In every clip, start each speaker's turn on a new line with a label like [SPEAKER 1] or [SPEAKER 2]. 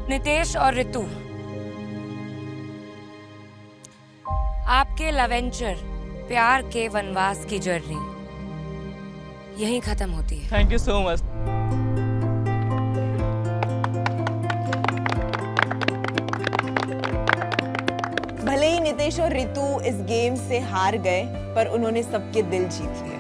[SPEAKER 1] नितेश और ऋतु, आपके लवेंचर प्यार के वनवास की जर्नी यहीं खत्म होती है।
[SPEAKER 2] Thank you so much.
[SPEAKER 3] भले ही नितेश और ऋतु इस गेम से हार गए, पर उन्होंने सबके दिल जीत लिए।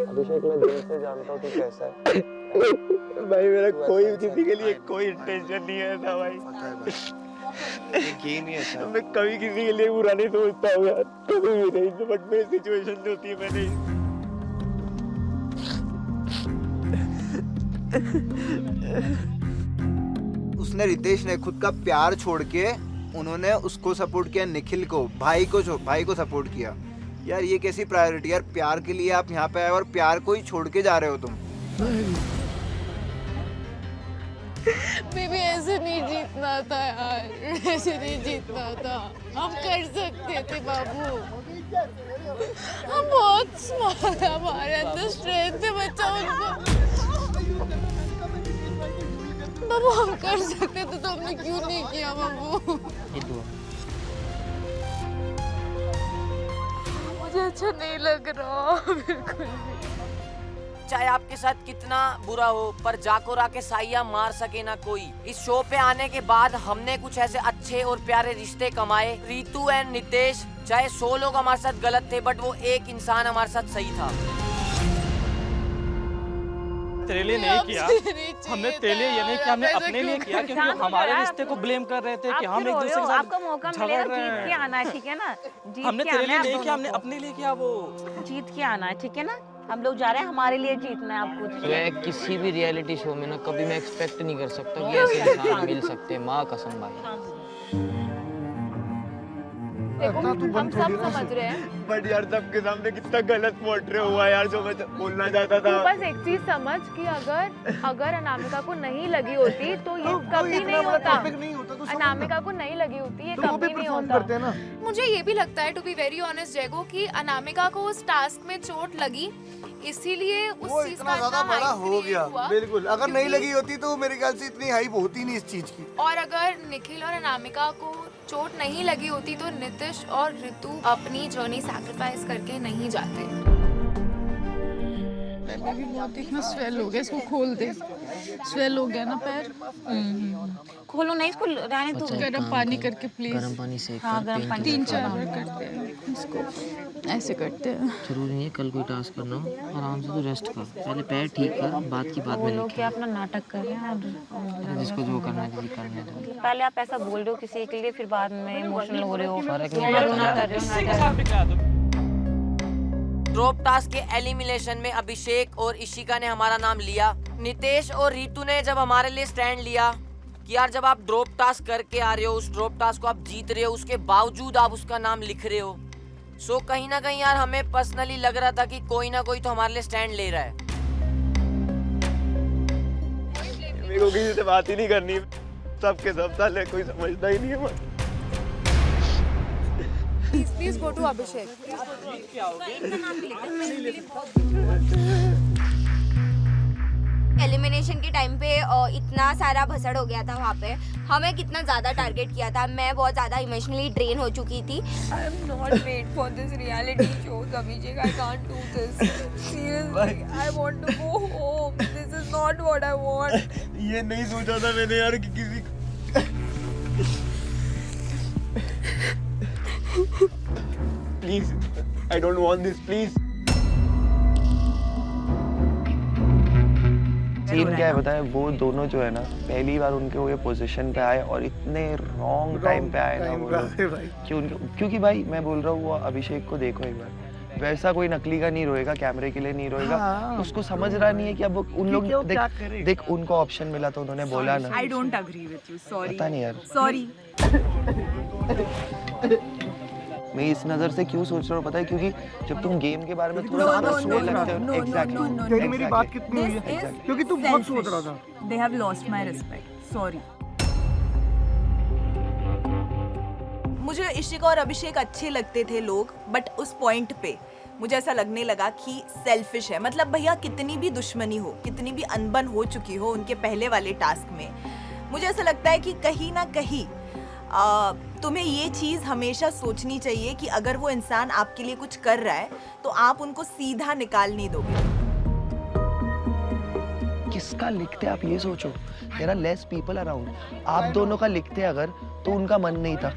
[SPEAKER 4] अभिषेक, मैं दिल से जानता हूँ तू कैसा है।
[SPEAKER 5] भाई मेरा कोई किसी के लिए कोई इंटेंशन नहीं है था भाई।
[SPEAKER 4] ये गेम ही ऐसा है।
[SPEAKER 5] मैं कभी किसी के लिए बुरा नहीं सोचता हूँ यार, कभी भी नहीं। बट मेरी सिचुएशन जो होती है मैं नहीं।
[SPEAKER 6] उसने रितेश ने खुद का प्यार छोड़ के उन्होंने उसको सपोर्ट किया, निखिल को, भाई को सपोर्ट किया। यार ये कैसी प्रायोरिटी यार, प्यार के लिए आप यहाँ पे आए और प्यार को ही छोड़ के जा रहे हो तुम।
[SPEAKER 7] बेबी ऐसे नहीं जीतना था यार, ऐसे नहीं जीतना था। हम कर सकते थे बाबू, हम बहुत स्मार्ट, हमारे अंदर स्ट्रेंथ है बच्चा उनको। बाबू हम कर सकते थे तो हमने क्यों नहीं किया बाबू? मुझे अच्छा नहीं लग रहा बिल्कुल भी।
[SPEAKER 8] चाहे आपके साथ कितना बुरा हो, पर जाकोरा के साइया मार सके ना कोई। इस शो पे आने के बाद हमने कुछ ऐसे अच्छे और प्यारे रिश्ते कमाए। ऋतु एंड नितेश, चाहे 100 लोग हमारे साथ गलत थे, बट वो एक इंसान हमारे साथ सही था।
[SPEAKER 2] तेरे लिए नहीं किया हमने, तेरे लिए ये नहीं किया, हमने अपने लिए किया, क्योंकि हमारे रिश्ते को ब्लेम कर रहे थे कि हम एक दूसरे के साथ
[SPEAKER 9] आपका मौका मिलेगा जीत के आना है, ठीक है ना?
[SPEAKER 2] हमने तेरे लिए नहीं किया, हमने अपने लिए किया। वो
[SPEAKER 9] जीत के आना है, ठीक है ना? हम लोग जा रहे हैं, हमारे लिए जीतना है आपको।
[SPEAKER 10] मैं किसी भी रियलिटी शो में ना कभी मैं एक्सपेक्ट नहीं कर सकता कि ऐसे इंसान मिल सकते हैं। माँ कसम भाई।
[SPEAKER 7] देखो हम सब समझ रहे हैं,
[SPEAKER 5] बट यार सबके सामने कितना गलत पोर्ट्रे हुआ यार, जो मैं बोलना चाहता था।
[SPEAKER 7] बस एक चीज समझ कि अगर अनामिका को नहीं लगी होती तो ये कभी नहीं होता। अनामिका को नहीं लगी होती ये कभी नहीं होता।
[SPEAKER 11] मुझे ये भी लगता है, टू बी वेरी ऑनेस्ट जैगो, कि अनामिका को उस टास्क में चोट लगी, इसीलिए उस चीज का
[SPEAKER 6] ज्यादा बड़ा हो गया। बिल्कुल, अगर नहीं लगी होती तो मेरे ख्याल से इतनी हाइप होती नहीं इस चीज की।
[SPEAKER 11] और अगर निखिल और अनामिका को चोट नहीं लगी होती तो नितिश और ऋतु अपनी जर्नी सैक्रिफाइस करके नहीं जाते।
[SPEAKER 7] भी बहुत इतना स्वेल हो गया, इसको खोल दे। स्वेल हो गया ना पैर।
[SPEAKER 9] खोलो नहीं, इसको रहने दो।
[SPEAKER 7] गर्म पानी करके प्लीज।
[SPEAKER 10] गर्म पानी से
[SPEAKER 9] हाँ, गर्म पानी
[SPEAKER 7] 3-4 बार करते हैं इसको, ऐसे करते हैं।
[SPEAKER 10] जरूरी नहीं है कल कोई टास्क करना हो, आराम से तू रेस्ट कर, पहले पैर ठीक कर, बात की बात में
[SPEAKER 9] लोग क्या अपना नाटक कर रहे हैं।
[SPEAKER 10] जिसको जो करना है करने दो।
[SPEAKER 9] पहले आप ऐसा बोल रहे हो किसी के लिए, फिर बाद में इमोशनल हो रहे हो।
[SPEAKER 10] फर्क नहीं पड़ता।
[SPEAKER 8] ड्रॉप टास्क के एलिमिनेशन में अभिषेक और इशिका ने हमारा नाम लिया। नितेश और ऋतु ने जब हमारे लिए स्टैंड लिया कि यार जब आप ड्रॉप टास्क करके आ रहे हो, उस ड्रॉप टास्क को आप जीत रहे हो, उसके बावजूद आप उसका नाम लिख रहे हो, सो कहीं ना कहीं यार हमें पर्सनली लग रहा था कि कोई ना कोई तो हमारे लिए स्टैंड ले रहा है।
[SPEAKER 5] मेरे को किसी से बात ही नहीं करनी, सबके सब साले, कोई समझता ही नहीं है।
[SPEAKER 11] Please go to Abhishek.
[SPEAKER 12] Elimination के टाइम पे इतना सारा भसड़ हो गया था वहाँ पे, हमें कितना ज़्यादा टारगेट किया था। मैं बहुत ज़्यादा इमोशनली ड्रेन हो चुकी थी।
[SPEAKER 11] I am not made for this reality show Abhishek, I can't do this seriously, I want to go home, this is not what I want.
[SPEAKER 5] ये नहीं सोचा था मैंने यार कि किसी please, I don't want this, please.
[SPEAKER 4] Scene क्या है बताए, वो दोनों जो है ना पहली बार उनके वो ये पोजीशन पे आए और इतने रॉन्ग टाइम पे आए ना वो लोग कि उनके, क्योंकि भाई मैं बोल रहा हूँ वो अभिषेक को देखो एक बार, वैसा कोई नकली का नहीं रोएगा, कैमरे के लिए नहीं रोएगा। उसको समझ रहा नहीं है कि अब उन लोग देख उनको ऑप्शन मिला तो उन्होंने बोला ना।
[SPEAKER 3] I don't agree with you, sorry.
[SPEAKER 4] पता नहीं यार,
[SPEAKER 3] सॉरी।
[SPEAKER 4] मैं इस नज़र से क्यों सोच रहा हूँ पता है, क्योंकि जब तुम गेम के बारे में थोड़ा ज़्यादा सोचने लगते हो, एग्जैक्टली
[SPEAKER 5] मेरी बात कितनी हुई है, क्योंकि तू बहुत सोच रहा था।
[SPEAKER 3] They have lost my respect. Sorry. मुझे इशिका और अभिषेक अच्छे लगते थे लोग, बट उस पॉइंट पे मुझे ऐसा लगने लगा कि सेल्फिश है। मतलब भैया कितनी भी दुश्मनी हो, कितनी भी अनबन हो चुकी हो उनके पहले वाले टास्क में, मुझे ऐसा लगता है कि कहीं ना कहीं तुम्हें ये चीज़ हमेशा सोचनी चाहिए कि अगर वो इंसान आपके लिए कुछ कर रहा है तो आप उनको सीधा निकाल नहीं दोगे।
[SPEAKER 4] किसका लिखते आप ये सोचो, there are less people around. आप दोनों का लिखते अगर तो उनका मन नहीं था,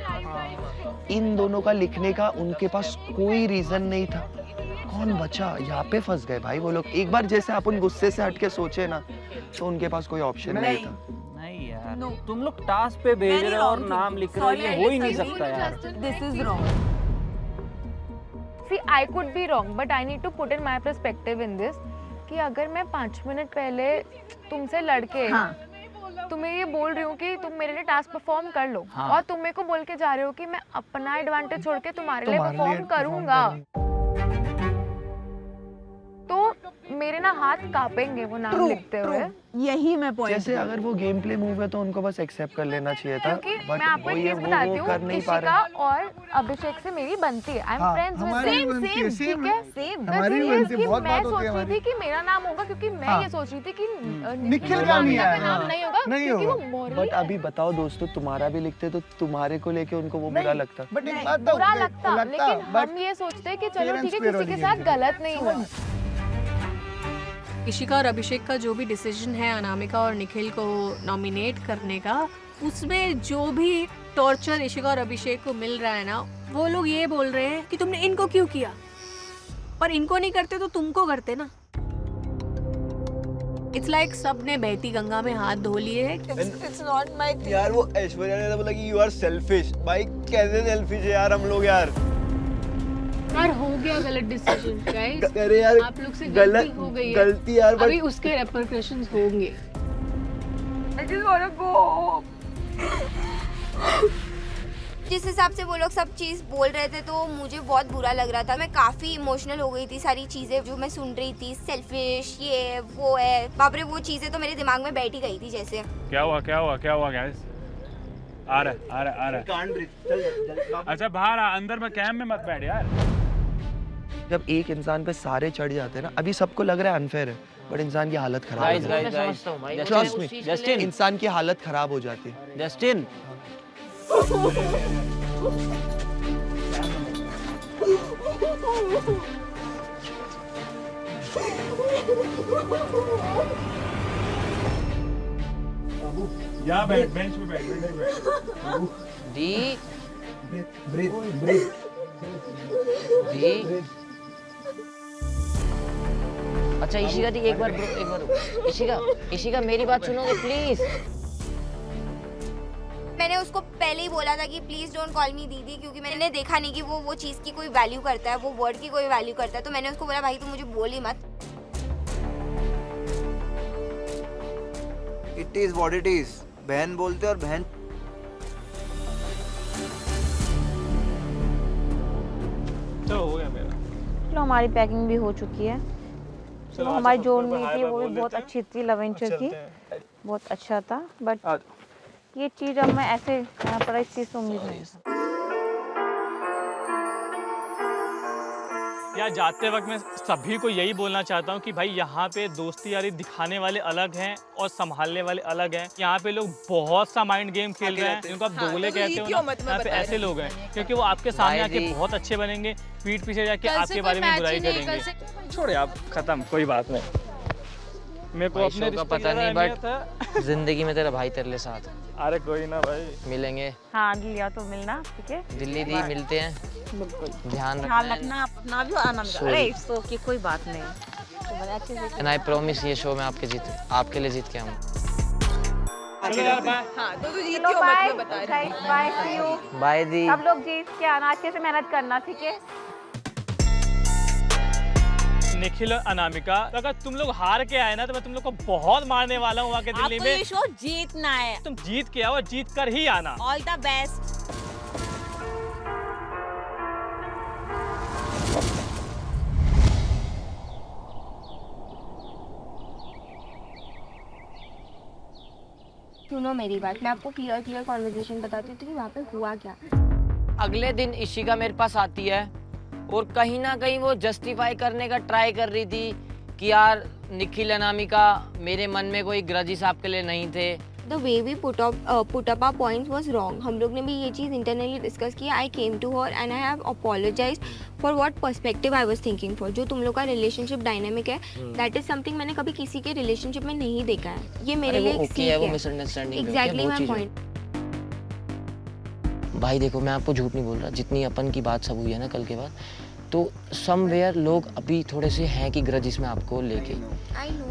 [SPEAKER 4] इन दोनों का लिखने का उनके पास कोई रीजन नहीं था। कौन बचा? यहाँ पे फंस गए भाई वो लोग। एक बार जैसे अपन गुस्से से हट के सोचे ना तो उनके पास कोई ऑप्शन नहीं था।
[SPEAKER 10] नहीं यार, तुम लोग टास्क पे भेज रहे हो और नाम लिख रहे हो, ये हो ही नहीं सकता यार।
[SPEAKER 3] This is wrong.
[SPEAKER 11] See, I could be wrong, but I need to put in my perspective in this कि अगर मैं 5 मिनट पहले तुमसे लड़के तुम्हें ये बोल रही हूँ कि तुम मेरे लिए टास्क परफॉर्म कर लो, और तुम मेरे को बोल के जा रहे हो कि मैं अपना एडवांटेज छोड़ के तुम्हारे लिए परफॉर्म करूँगा, तो मेरे ना हाथ कांपेंगे वो नाम लिखते हुए।
[SPEAKER 3] यही मैं पॉइंट।
[SPEAKER 4] जैसे अगर वो गेम प्ले मूव है तो उनको बस एक्सेप्ट कर लेना चाहिए था,
[SPEAKER 11] क्योंकि मैं आपको एक चीज बताती हूँ, इशिका और अभिषेक से मेरी बनती है। I am friends with same, ठीक है, सेम। मैं सोच रही थी कि मेरा नाम होगा, क्योंकि मैं ये सोच रही थी कि
[SPEAKER 5] निखिल का
[SPEAKER 11] नाम नहीं होगा, क्योंकि वो मॉरली।
[SPEAKER 4] बट अभी बताओ दोस्तों, तुम्हारा भी लिखते तो तुम्हारे को लेके उनको वो बुरा लगता।
[SPEAKER 11] बुरा लगता, लेकिन हम ये सोचते कि चलो ठीक है, किसी के साथ गलत नहीं हुआ।
[SPEAKER 7] इशिका और अभिषेक का जो भी डिसीजन है अनामिका और निखिल को नॉमिनेट करने का, उसमें जो भी टॉर्चर इशिका और अभिषेक को मिल रहा है ना, वो लोग ये बोल रहे हैं कि तुमने इनको क्यों किया, पर इनको नहीं करते तो तुमको करते ना। इट्स लाइक सबने बहती गंगा में हाथ धो लिए।
[SPEAKER 5] It's not my thing. यार वो ऐश्वर्या ने बोला कि यू आर सेल्फिश। भाई कैसे सेल्फिश है यार हम लोग यार।
[SPEAKER 7] यार हो गया गलत डिसीजन गाइस,
[SPEAKER 5] अरे यार
[SPEAKER 7] आप लोग से गलती हो गई है,
[SPEAKER 5] गलती यार,
[SPEAKER 7] अभी उसके रेपरकशंस होंगे।
[SPEAKER 11] I just wanna go home.
[SPEAKER 12] जिस हिसाब से वो लोग सब चीज़ बोल रहे थे तो मुझे बहुत बुरा लग रहा था। मैं काफ़ी इमोशनल हो गई थी। सारी चीज़ें जो मैं सुन रही थी, सेल्फिश, ये वो है, बाप रे, वो चीज़ें तो मेरे दिमाग में बैठ ही गई थी जैसे।
[SPEAKER 2] क्या हुआ गाइस? आ रहा अच्छा बाहर आ, अंदर में कैंप में मत बैठ यार।
[SPEAKER 4] जब एक इंसान पे सारे चढ़ जाते हैं ना, अभी सबको लग रहा है अनफेयर है, बट इंसान की हालत खराब हो जाती है। ट्रस्ट मी, जस्टिन, इंसान की हालत खराब हो जाती है।
[SPEAKER 10] जस्टिन
[SPEAKER 2] यहाँ बैठ, बेंच पे बैठ।
[SPEAKER 10] दी
[SPEAKER 5] ब्रीथ।
[SPEAKER 10] दी अच्छा इशिका दी, एक बार इशिका मेरी बात सुनोगे प्लीज?
[SPEAKER 12] मैंने उसको पहले ही बोला था कि प्लीज डोंट कॉल मी दीदी, क्योंकि मैंने देखा नहीं कि वो चीज़ की कोई वैल्यू करता है, वो वर्ड की कोई वैल्यू करता है। तो मैंने उसको बोला भाई तू मुझे बोल ही मत।
[SPEAKER 6] It is what it is. बहन बोलते और बहन
[SPEAKER 2] तो हो गया मेरा।
[SPEAKER 9] चलो हमारी पैकिंग भी हो चुकी है। तो हमारी जो नीति थी वो भी बहुत अच्छी थी, लवेंचर की, बहुत अच्छा था। बट ये चीज़ अब मैं ऐसे खाना पड़ा, इस चीज़ से उम्मीद नहीं था।
[SPEAKER 2] यार जाते वक्त मैं सभी को यही बोलना चाहता हूँ कि भाई यहाँ पे दोस्ती यारी दिखाने वाले अलग हैं और संभालने वाले अलग हैं। यहाँ पे लोग बहुत सा माइंड गेम खेल रहे हैं, जिनको आप दोगले कहते हो ना, यहाँ पे ऐसे लोग हैं, क्योंकि वो आपके सामने आके बहुत अच्छे बनेंगे, पीठ पीछे जाके आपके बारे में बुराई करेंगे। छोड़े आप, खत्म, कोई बात नहीं। मेरे को अपने
[SPEAKER 10] का पता नहीं, बट जिंदगी में तेरा भाई तेरे साथ।
[SPEAKER 2] अरे कोई ना भाई,
[SPEAKER 10] मिलेंगे।
[SPEAKER 9] हाँ लिया तो मिलना, ठीक है।
[SPEAKER 10] दिल्ली दी मिलते हैं,
[SPEAKER 9] बिल्कुल
[SPEAKER 10] ध्यान
[SPEAKER 9] रखना अपना भी, आनंद। अरे इट्स ओके, कोई बात नहीं।
[SPEAKER 10] एंड आई प्रॉमिस ये शो मैं आपके लिए जीत के आऊँ। By the.
[SPEAKER 9] सब लोग जीत के आना, अच्छे से मेहनत करना, ठीक है।
[SPEAKER 2] निखिल और अनामिका, अगर तुम लोग हार के आए ना तो मैं तुम लोग को बहुत मारने वाला हूँ आके दिल्ली में।
[SPEAKER 9] ये शो जीतना है,
[SPEAKER 2] तुम जीत के आओ, जीत कर ही आना।
[SPEAKER 9] All the best.
[SPEAKER 12] सुनो मेरी बात, मैं आपको क्लियर कॉन्वर्सेशन बताती हूँ कि वहाँ पे हुआ क्या।
[SPEAKER 8] अगले दिन इशिका मेरे पास आती है और कहीं ना कहीं वो जस्टिफाई करने का ट्राई कर रही थी कि यार निखिल अनामिका मेरे मन में कोई ग्रजेस आपके लिए नहीं थे।
[SPEAKER 12] The way we put up our points was wrong. हम लोग ने भी ये चीज़ internally discuss किया. I came to her and I have apologized for what perspective I was thinking for. जो तुम लोग का relationship dynamic है, that is something मैंने कभी किसी के relationship में नहीं देखा है. ये मेरे लिए एक सीख है.
[SPEAKER 10] वो misunderstanding
[SPEAKER 12] Exactly my point.
[SPEAKER 10] भाई देखो मैं आपको झूठ नहीं बोल रहा, जितनी अपन की बात सब हुई है ना कल के बाद, तो समवेयर लोग अभी थोड़े से हैं कि ग्रजेस में आपको लेके,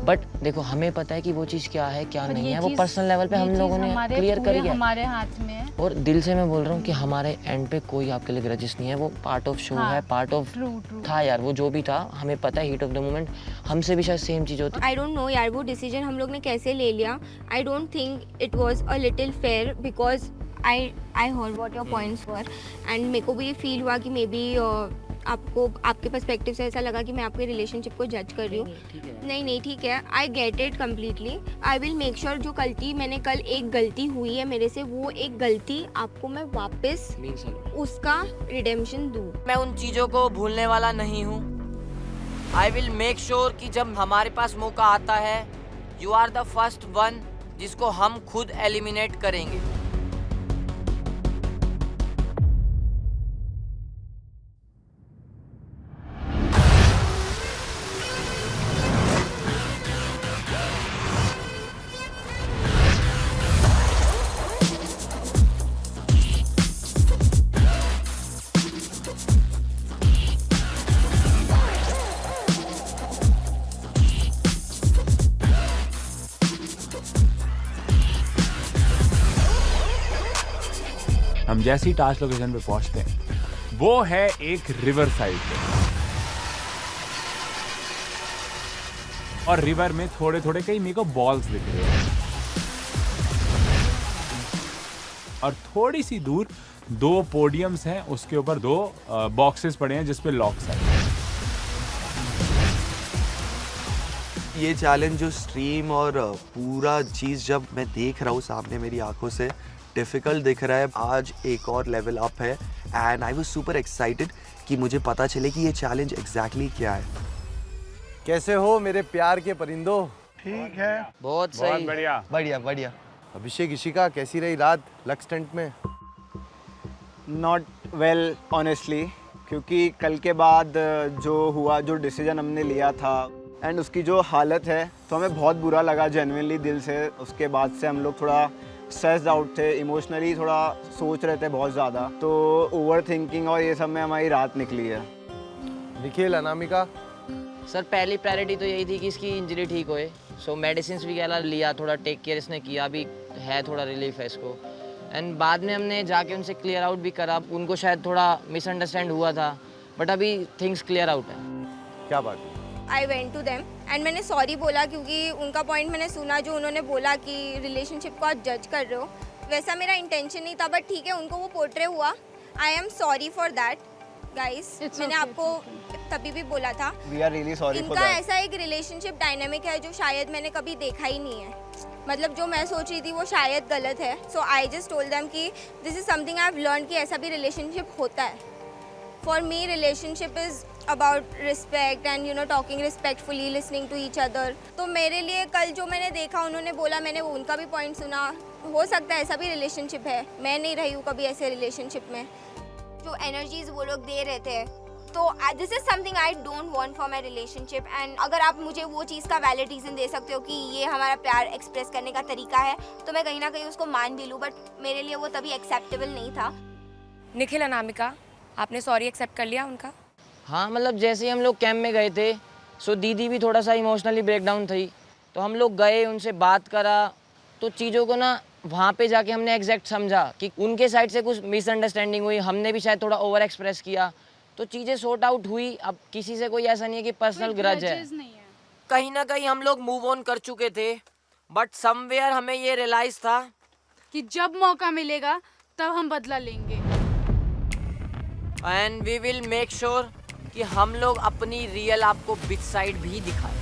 [SPEAKER 10] बट देखो हमें पता है कि वो चीज़ क्या है क्या नहीं है, वो पर्सनल लेवल पे हम लोगों ने क्लियर करी है,
[SPEAKER 11] हमारे हाथ में है।
[SPEAKER 10] और दिल से मैं बोल रहा हूँ कि हमारे एंड पे कोई आपके लिए ग्रजेस नहीं है, वो पार्ट ऑफ शो है, पार्ट ऑफ था यार, वो जो भी था हमें पता है, हीट ऑफ द मोमेंट हमसे भी शायद सेम चीज़ होती।
[SPEAKER 12] आई डोंट नो यार वो डिसीजन हम लोग ने कैसे ले लिया। I don't think it was a little fair because I heard what your points were and मेरे को भी ये फील हुआ कि मे बी आपको आपके पर्सपेक्टिव से ऐसा लगा कि मैं आपके रिलेशनशिप को जज कर रही हूँ। नहीं ठीक है, I get it completely. I will make sure जो मैंने कल एक गलती हुई है मेरे से, वो एक गलती आपको मैं वापस उसका रिडेम्पशन दूँ।
[SPEAKER 8] मैं उन चीज़ों को भूलने वाला नहीं हूँ। आई विल मेक श्योर कि जब हमारे पास मौका आता है, you are the first one जिसको हम खुद एलिमिनेट करेंगे।
[SPEAKER 13] हम जैसी टास्क लोकेशन पे पहुंचते हैं, वो है एक रिवर साइड पे, और रिवर में थोड़े थोड़े कई मेरे को बॉल्स दिख रहे हैं, और थोड़ी सी दूर 2 पोडियम्स हैं, उसके ऊपर 2 बॉक्सेस पड़े हैं जिसपे लॉक्स हैं।
[SPEAKER 4] ये चैलेंज जो स्ट्रीम और पूरा चीज़ जब मैं देख रहा हूँ सामने मेरी आंखों से, डिफ़िकल्ट दिख रहा है। आज एक और लेवल अप है and I was super excited कि मुझे पता चले कि ये चैलेंज एग्जैक्टली क्या है।
[SPEAKER 5] कैसे हो मेरे प्यार के परिंदों?
[SPEAKER 13] ठीक है,
[SPEAKER 8] बहुत सही,
[SPEAKER 13] बढ़िया
[SPEAKER 4] बढ़िया बढ़िया।
[SPEAKER 5] अभिषेक इशिका कैसी रही रात लक स्टंट में?
[SPEAKER 6] नॉट वेल ऑनेस्टली, क्योंकि कल के बाद जो हुआ, जो डिसीजन हमने लिया था एंड उसकी जो हालत है, तो हमें बहुत बुरा लगा जेन्युइनली दिल से। उसके बाद से हम लोग थोड़ा स्ट्रेस्ड आउट थे, इमोशनली थोड़ा सोच रहे थे बहुत ज़्यादा, तो ओवर थिंकिंग और ये सब में हमारी रात निकली है।
[SPEAKER 5] निखिल अनामिका?
[SPEAKER 10] सर पहली प्रायोरिटी तो यही थी कि इसकी इंजरी ठीक होए, सो मेडिसिन वगैरह लिया, थोड़ा टेक केयर इसने किया, अभी है थोड़ा रिलीफ है इसको, एंड बाद में हमने जाके उनसे क्लियर आउट भी करा। उनको शायद थोड़ा मिसअंडरस्टैंड हुआ था, बट अभी थिंग्स क्लियर आउट है।
[SPEAKER 5] क्या बात है?
[SPEAKER 12] I went to them and मैंने सॉरी बोला, क्योंकि उनका पॉइंट मैंने सुना जो उन्होंने बोला कि रिलेशनशिप को आप जज कर रहे हो, वैसा मेरा इंटेंशन नहीं था, बट ठीक है उनको वो पोर्ट्रे हुआ। I am sorry for that guys, मैंने आपको तभी भी बोला था।
[SPEAKER 6] We are really sorry for
[SPEAKER 12] इनका
[SPEAKER 6] that.
[SPEAKER 12] ऐसा एक रिलेशनशिप डायनामिक है जो शायद मैंने कभी देखा ही नहीं है, मतलब जो मैं सोच रही थी वो शायद गलत है। So I just told them कि this is something I have learn कि ऐसा भी रिलेशनशिप होता है। For me relationship is about respect and you know talking respectfully, listening to each other. तो मेरे लिए कल जो मैंने देखा, उन्होंने बोला, मैंने वो उनका भी पॉइंट सुना, हो सकता है ऐसा भी रिलेशनशिप है। मैं नहीं रही हूँ कभी ऐसे रिलेशनशिप में। जो एनर्जीज वो लोग दे रहे थे, तो this is something I don't want for my relationship. And अगर आप मुझे वो चीज़ का वैलिड रीज़न दे सकते हो कि ये हमारा प्यार एक्सप्रेस करने का तरीका है, तो मैं कहीं ना कहीं उसको मान भी लूँ, बट मेरे लिए वो तभी एक्सेप्टेबल नहीं था।
[SPEAKER 1] निखिल अनामिका, आपने सॉरी एक्सेप्ट कर लिया उनका?
[SPEAKER 10] हाँ मतलब जैसे ही हम लोग कैंप में गए थे, सो दीदी भी थोड़ा सा इमोशनली ब्रेकडाउन थी, तो हम लोग गए, उनसे बात करा, तो चीज़ों को ना वहाँ पे जाके हमने एग्जैक्ट समझा कि उनके साइड से कुछ मिसअंडरस्टैंडिंग हुई, हमने भी शायद थोड़ा ओवर एक्सप्रेस किया, तो चीज़ें सॉर्ट आउट हुई। अब किसी से कोई ऐसा नहीं है कि पर्सनल ग्रज है।
[SPEAKER 8] कहीं ना कहीं हम लोग मूव ऑन कर चुके थे, बट समवेयर हमें ये रियलाइज था
[SPEAKER 11] कि जब मौका मिलेगा तब हम बदला लेंगे,
[SPEAKER 8] and we will make sure कि हम लोग अपनी रियल आपको बिच साइड भी दिखाएं।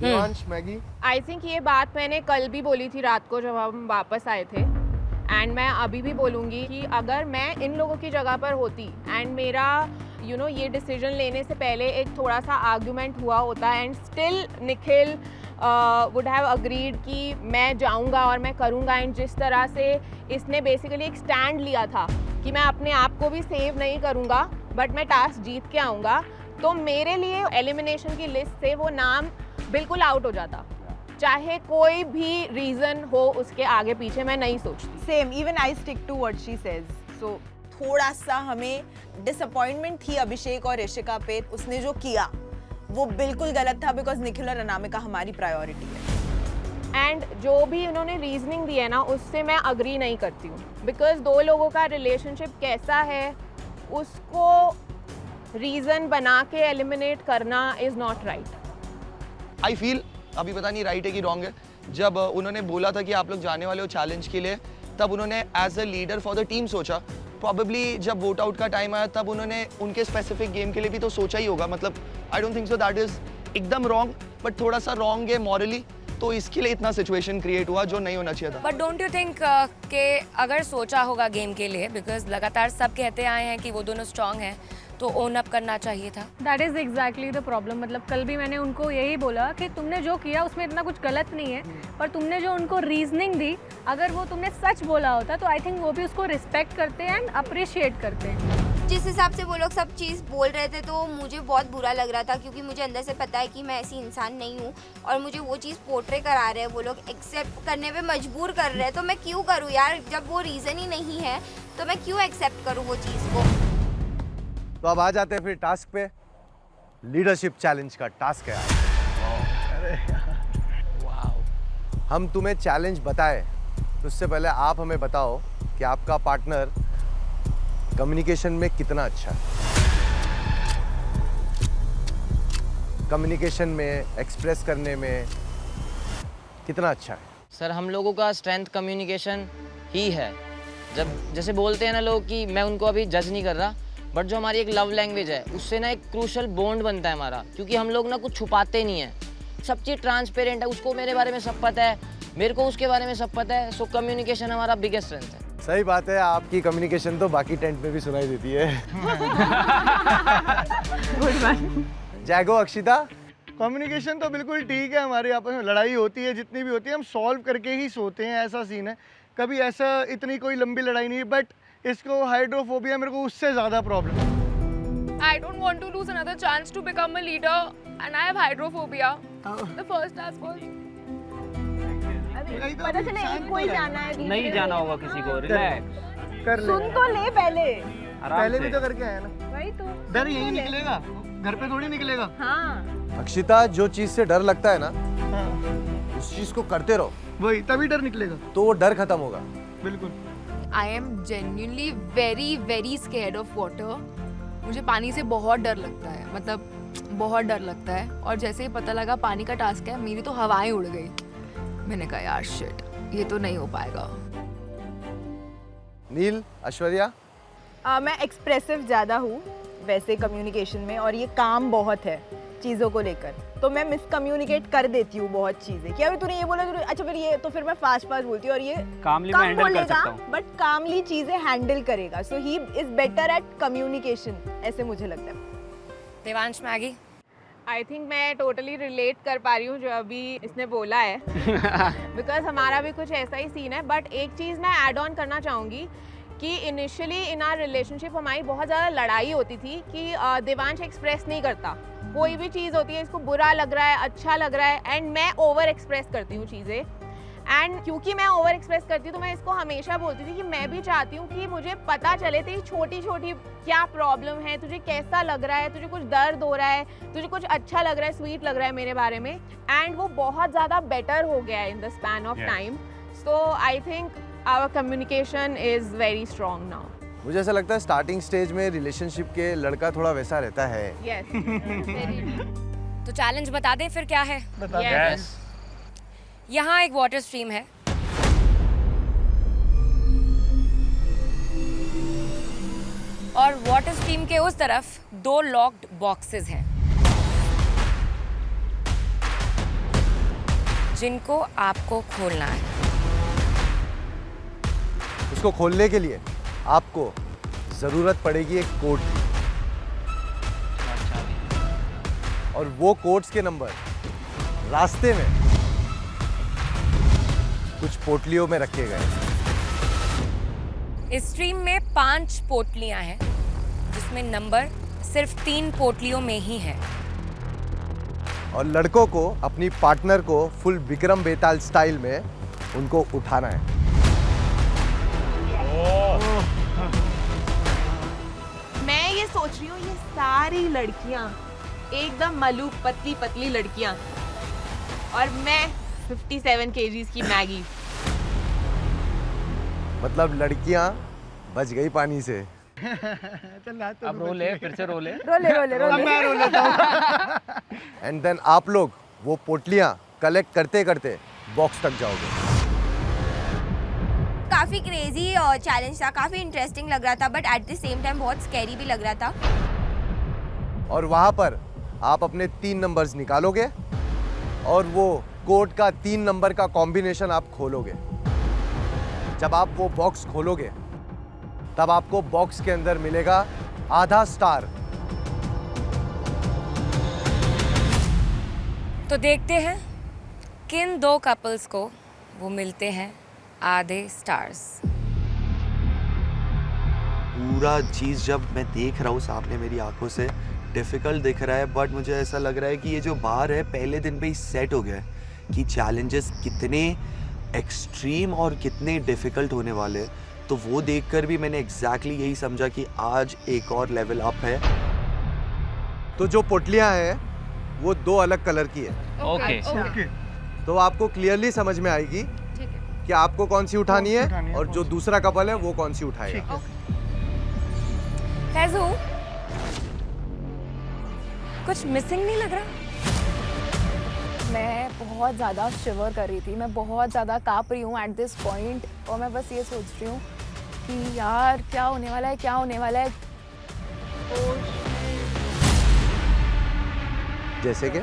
[SPEAKER 5] देवांश, मैगी।
[SPEAKER 11] आई थिंक ये बात मैंने कल भी बोली थी रात को जब हम वापस आए थे, एंड मैं अभी भी बोलूँगी कि अगर मैं इन लोगों की जगह पर होती एंड मेरा ये डिसीजन लेने से पहले एक थोड़ा सा आर्ग्यूमेंट हुआ होता and still Nikhil would have agreed कि मैं जाऊंगा और मैं करूंगा, एंड जिस तरह से इसने बेसिकली एक स्टैंड लिया था कि मैं अपने आप को भी सेव नहीं करूंगा बट मैं टास्क जीत के आऊंगा, तो मेरे लिए एलिमिनेशन की लिस्ट से वो नाम बिल्कुल आउट हो जाता, चाहे कोई भी रीज़न हो उसके आगे पीछे, मैं नहीं सोचती।
[SPEAKER 3] Same, even I stick to what she says. So थोड़ा सा हमें डिसअपॉइंटमेंट थी अभिषेक और ऋषिका पे, उसने जो किया वो बिल्कुल गलत था, बिकॉज निखिल और अनामिका हमारी प्रायोरिटी है।
[SPEAKER 11] एंड जो भी उन्होंने रीजनिंग दी है ना, उससे मैं अग्री नहीं करती हूँ, बिकॉज दो लोगों का रिलेशनशिप कैसा है उसको रीजन बना के एलिमिनेट करना is not right.
[SPEAKER 4] I feel अभी पता नहीं राइट है कि रॉन्ग है, जब उन्होंने बोला था कि आप लोग जाने वाले हो चैलेंज के लिए, तब उन्होंने as a leader for the team सोचा। प्रॉबेबली जब वोट आउट का टाइम आया तब उन्होंने उनके स्पेसिफिक गेम के लिए भी तो सोचा ही होगा। मतलब I don't think so that is एकदम रॉन्ग, बट थोड़ा सा रॉन्ग है मॉरली, तो इसके लिए इतना सिचुएशन क्रिएट हुआ जो नहीं होना चाहिए था।
[SPEAKER 1] बट डोंट यू थिंक कि अगर सोचा होगा गेम के लिए, बिकॉज लगातार सब कहते आए हैं कि वो दोनों स्ट्रांग हैं, तो ओन अप करना चाहिए था।
[SPEAKER 11] That is exactly the problem. मतलब कल भी मैंने उनको यही बोला कि तुमने जो किया उसमें इतना कुछ गलत नहीं है, पर तुमने जो उनको रीजनिंग दी, अगर वो तुमने सच बोला होता तो आई थिंक वो भी उसको रिस्पेक्ट करते हैं एंड अप्रिशिएट करते हैं।
[SPEAKER 12] जिस हिसाब से वो लोग सब चीज़ बोल रहे थे तो मुझे बहुत बुरा लग रहा था, क्योंकि मुझे अंदर से पता है कि मैं ऐसी इंसान नहीं हूँ, और मुझे वो चीज़ पोर्ट्रे करा रहे हैं वो लोग, एक्सेप्ट करने पे मजबूर कर रहे हैं, तो मैं क्यों करूँ यार, जब वो रीज़न ही नहीं है तो मैं क्यों एक्सेप्ट करूँ वो चीज़ को।
[SPEAKER 5] तो अब आ जाते हैं फिर टास्क पे। लीडरशिप चैलेंज का टास्क है आज। हम तुम्हें चैलेंज बताए तो उससे पहले आप हमें बताओ कि आपका पार्टनर कम्युनिकेशन में कितना अच्छा है, कम्युनिकेशन में, एक्सप्रेस करने में कितना अच्छा है।
[SPEAKER 10] सर हम लोगों का स्ट्रेंथ कम्युनिकेशन ही है। जब जैसे बोलते हैं ना लोग कि मैं उनको अभी जज नहीं कर रहा, बट जो हमारी एक लव लैंग्वेज है उससे ना एक क्रूशल बॉन्ड बनता है हमारा, क्योंकि हम लोग ना कुछ छुपाते नहीं हैं, सब चीज़ ट्रांसपेरेंट है। उसको मेरे बारे में सब पता है, मेरे को उसके बारे में सब पता है, सो कम्युनिकेशन हमारा बिगेस्ट स्ट्रेंथ है।
[SPEAKER 5] सही बात है, आपकी कम्युनिकेशन तो बाकी टेंट में भी सुनाई देती है। जैगो, अक्षिता।
[SPEAKER 14] कम्युनिकेशन तो बिल्कुल ठीक है, हमारे आपस में लड़ाई होती है, जितनी भी होती है हम सॉल्व करके ही सोते हैं, ऐसा सीन है। कभी ऐसा इतनी कोई लंबी लड़ाई नहीं, बट इसको हाइड्रोफोबिया, मेरे को उससे ज़्यादा प्रॉब्लम है।
[SPEAKER 11] I don't want to lose another chance to become a leader, and I have hydrophobia. The first task was
[SPEAKER 3] पता चले एक को ही जाना है,
[SPEAKER 2] नहीं जाना होगा किसी को, रिलैक्स
[SPEAKER 14] कर ले,
[SPEAKER 3] सुन तो ले पहले।
[SPEAKER 14] पहले भी तो करके आया ना।
[SPEAKER 3] वही तो
[SPEAKER 14] डर यही निकलेगा, घर पे थोड़ी निकलेगा।
[SPEAKER 3] हाँ।
[SPEAKER 5] अक्षिता, जो चीज से डर लगता है ना, उस चीज को करते रहो,
[SPEAKER 14] वही तभी डर निकलेगा,
[SPEAKER 5] तो वो डर खत्म होगा।
[SPEAKER 14] बिल्कुल।
[SPEAKER 11] I am genuinely very scared of water. मुझे पानी से बहुत डर लगता है, मतलब बहुत डर लगता है, और जैसे ही पता लगा पानी का टास्क है, मेरी तो हवाएं उड़ गई। मैंने कहा यार शिट, ये तो नहीं हो पाएगा।
[SPEAKER 5] नील, ऐश्वर्या।
[SPEAKER 3] मैं एक्सप्रेसिव ज़्यादा हूँ वैसे कम्युनिकेशन में, और ये काम बहुत है चीज़ों को लेकर, तो मैं मिसकम्युनिकेट कर देती हूँ बहुत चीज़ें कि अभी तूने ये बोला, तूने अच्छा फिर ये, तो फिर मैं फास्ट बोलती हूँ, और ये
[SPEAKER 2] कामली
[SPEAKER 3] कम
[SPEAKER 2] में हैंडल कर
[SPEAKER 3] बोलेगा
[SPEAKER 2] सकता हूँ।
[SPEAKER 3] बट कामली चीज़ें हैंडल करेगा, so he is better at communication, ऐसे मुझे लगता है।
[SPEAKER 1] देवांश, मैगी।
[SPEAKER 11] आई थिंक मैं टोटली रिलेट कर पा रही हूँ जो अभी इसने बोला है, बिकॉज हमारा भी कुछ ऐसा ही सीन है। बट एक चीज़ मैं ऐड ऑन करना चाहूँगी कि इनिशियली इन आवर रिलेशनशिप हमारी बहुत ज़्यादा लड़ाई होती थी कि देवांश एक्सप्रेस नहीं करता, कोई भी चीज़ होती है इसको बुरा लग रहा है, अच्छा लग रहा है, एंड मैं ओवर एक्सप्रेस करती हूँ चीज़ें। एंड क्योंकि मैं ओवर एक्सप्रेस करती हूँ तो मैं इसको हमेशा बोलती थी कि मैं भी चाहती हूँ कि मुझे पता चले तेरी छोटी छोटी क्या प्रॉब्लम है, तुझे कैसा लग रहा है, तुझे कुछ दर्द हो रहा है, तुझे कुछ अच्छा लग रहा है, स्वीट लग रहा है मेरे बारे में। एंड वो बहुत ज़्यादा बेटर हो गया है in the span of time. So I think our communication is very strong now.
[SPEAKER 5] मुझे ऐसा लगता है स्टार्टिंग स्टेज में रिलेशनशिप के लड़का थोड़ा वैसा रहता है।
[SPEAKER 11] यस।
[SPEAKER 1] तो चैलेंज बता दें फिर क्या है?
[SPEAKER 2] Yes.
[SPEAKER 1] यहाँ एक वाटर स्ट्रीम है, और वाटर स्ट्रीम के उस तरफ 2 लॉक्ड बॉक्सेस हैं। जिनको आपको खोलना है।
[SPEAKER 5] उसको खोलने के लिए आपको जरूरत पड़ेगी एक कोड की, और वो कोड्स के नंबर रास्ते में कुछ पोटलियों में रखे गए।
[SPEAKER 1] इस स्ट्रीम में 5 पोटलियां हैं, जिसमें नंबर सिर्फ 3 पोटलियों में ही है।
[SPEAKER 5] और लड़कों को अपनी पार्टनर को फुल विक्रम बेताल स्टाइल में उनको उठाना है।
[SPEAKER 15] मैं ये सोच रही हूँ, ये सारी लड़कियां एकदम मलूक पतली पतली लड़कियां, और मैं 57 kgs की मैगी।
[SPEAKER 5] मतलब लड़कियां बच गई पानी से।
[SPEAKER 2] अब रोले, फिर से रोले।
[SPEAKER 5] एंड देन आप लोग वो पोटलियां कलेक्ट करते करते बॉक्स तक जाओगे।
[SPEAKER 12] काफ़ी क्रेजी चैलेंज था, काफ़ी इंटरेस्टिंग लग रहा था, but at the same time बहुत स्कैरी भी लग रहा था।
[SPEAKER 5] और वहां पर आप अपने 3 नंबर्स निकालोगे और वो कोड का 3 नंबर का कॉम्बिनेशन आप खोलोगे। जब आप वो बॉक्स खोलोगे तब आपको बॉक्स के अंदर मिलेगा आधा स्टार।
[SPEAKER 1] तो देखते हैं किन 2 कपल्स को वो मिलते हैं आधे स्टार्स।
[SPEAKER 4] पूरा चीज़ जब मैं देख रहा हूँ सामने मेरी आंखों से, डिफ़िकल्ट दिख रहा है, बट मुझे ऐसा लग रहा है कि ये जो बार है पहले दिन पे ही सेट हो गया है कि चैलेंजेस कितने एक्सट्रीम और कितने डिफ़िकल्ट होने वाले हैं। तो वो देखकर भी मैंने एग्जैक्टली यही समझा कि आज एक और लेवल अप है।
[SPEAKER 5] तो जो पोटलियां हैं वो 2 अलग कलर की है।
[SPEAKER 2] ओके।
[SPEAKER 5] तो आपको क्लियरली समझ में आएगी कि आपको कौन सी उठानी है और जो दूसरा कपल है वो कौन सी उठाएगा।
[SPEAKER 1] फैजू, कुछ मिसिंग नहीं लग रहा?
[SPEAKER 11] मैं बहुत ज़्यादा शिवर कर रही थी, मैं बहुत ज़्यादा काँप रही हूँ एट दिस पॉइंट, और मैं बस ये सोच रही हूँ कि यार क्या होने वाला है, क्या होने वाला है।
[SPEAKER 5] जैसे कि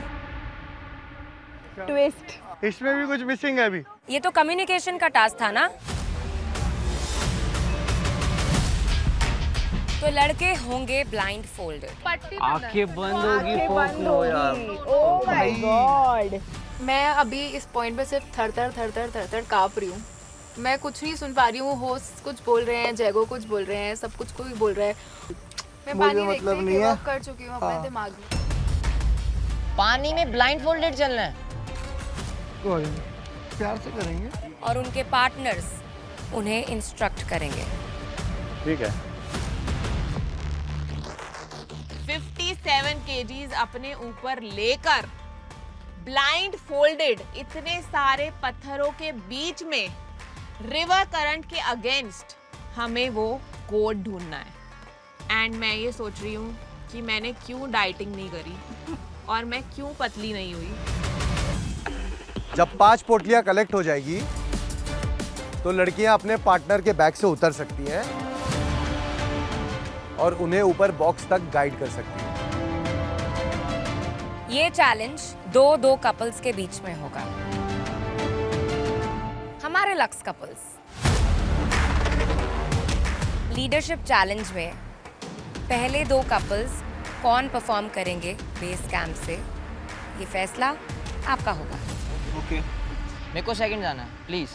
[SPEAKER 14] ट्विस्ट, इसमें भी कुछ मिसिंग है अभी।
[SPEAKER 1] ये तो कम्युनिकेशन का टास्क था ना? तो लड़के होंगे ब्लाइंड फोल्डेड।
[SPEAKER 2] आंखें बंद होगी, फोकस लो यार।
[SPEAKER 11] Oh my God. मैं अभी इस पॉइंट पे सिर्फ थर काँप रही हूँ। मैं कुछ नहीं सुन पा रही हूँ। होस्ट कुछ बोल रहे हैं, जैगो कुछ बोल रहे हैं, सब कुछ कोई बोल रहा है। मैं पानी देखते ही गिव अप कर चुकी हूँ अपने दिमाग में।
[SPEAKER 10] पानी में ब्लाइंड फोल्डेड चलना है।
[SPEAKER 14] प्यार से करेंगे
[SPEAKER 1] और उनके पार्टनर्स उन्हें इंस्ट्रक्ट करेंगे।
[SPEAKER 2] ठीक है।
[SPEAKER 15] 57 kgs अपने ऊपर लेकर ब्लाइंड फोल्डेड इतने सारे पत्थरों के बीच में रिवर करंट के अगेंस्ट हमें वो कोड ढूंढना है। एंड मैं ये सोच रही हूँ कि मैंने क्यों डाइटिंग नहीं करी और मैं क्यों पतली नहीं हुई।
[SPEAKER 5] जब 5 पोटलियां कलेक्ट हो जाएगी तो लड़कियां अपने पार्टनर के बैग से उतर सकती हैं और उन्हें ऊपर बॉक्स तक गाइड कर सकती हैं।
[SPEAKER 1] ये चैलेंज 2 कपल्स के बीच में होगा। हमारे लक्स कपल्स लीडरशिप चैलेंज में पहले 2 कपल्स कौन परफॉर्म करेंगे बेस कैंप से, ये फैसला आपका होगा।
[SPEAKER 4] ओके।
[SPEAKER 10] मेरे को सेकंड जाना है, प्लीज।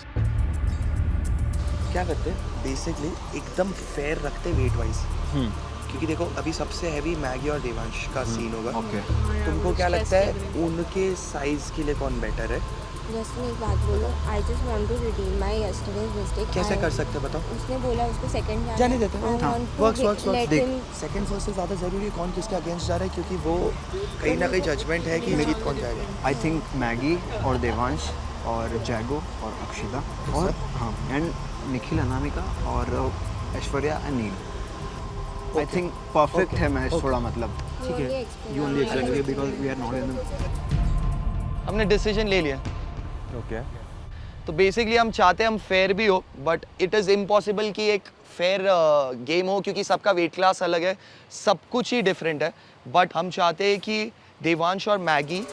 [SPEAKER 4] क्या करते बेसिकली एकदम फेयर रखते वेट वाइज, क्योंकि देखो अभी सबसे हैवी मैगी और देवांश का सीन होगा। तुमको क्या लगता है उनके साइज के लिए कौन बेटर है?
[SPEAKER 12] जस्ट एक बात बोलो, I just want to redeem my yesterday's mistake.
[SPEAKER 4] कैसे कर सकते बताओ?
[SPEAKER 12] उसने बोला उसको सेकंड
[SPEAKER 4] जाने देते हैं। वर्क्स देख, सेकंड फर्स्ट से ज़्यादा ज़रूरी है कौन किसके अगेंस्ट जा रहा है, क्योंकि वो कहीं ना कहीं जजमेंट है कि जीत कौन जाएगा।
[SPEAKER 6] आई थिंक मैगी और देवांश और जैगो और अक्षिता और हाँ एंड निखिल अनामिका और Aishwarya and Neel. I think perfect है मैच थोड़ा, मतलब ठीक है। You only exactly because we are not in.
[SPEAKER 4] हमने डिसीजन ले लिया।
[SPEAKER 5] ओके।
[SPEAKER 4] तो बेसिकली हम चाहते हैं हम फेयर भी हो, बट इट इज़ इम्पॉसिबल कि एक फेयर गेम हो, क्योंकि सबका वेट क्लास अलग है, सब कुछ ही डिफरेंट है। बट हम चाहते हैं कि देवांश और मैगी